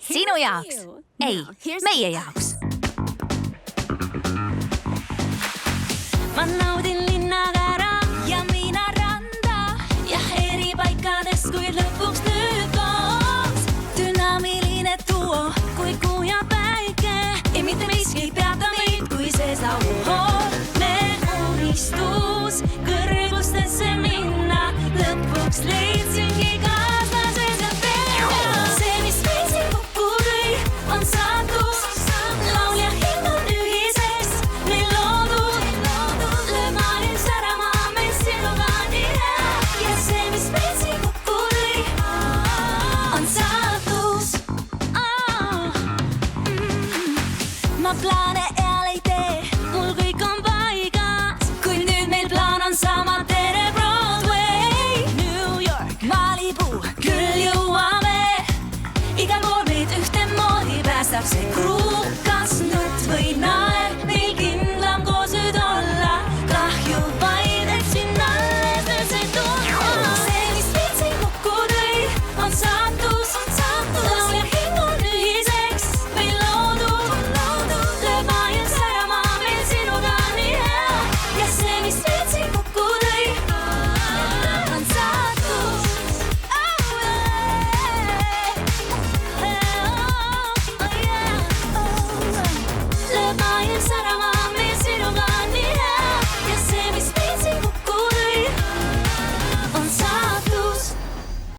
Sinu jaoks. Ei, meie jaoks. Ma naudin linnakäära ja mina randa ja eri paikades, kuid lõpuks nüüd koos. Dünaamiline duo, kui kuu ja päike. Ei mitte miski peata meid, kui see sauhool. Me unistus kõrgustesse minna. Lõpuks leidsingi kaaslases ja peale. See, mis meisi kokku tõi, on saatus. Laulja hind on ühises meil loodud. Lõmanin särama meil sinuga nii hea. Ja see, mis meisi kokku tõi, on saatus. Ma plaane eal ei tee, mul kõik on paigas. Kuid nüüd meil plaan on sama tere Broadway. New York, Malibu, küll jõuame. Igal pool meid ühtemoodi päästab see kruuka.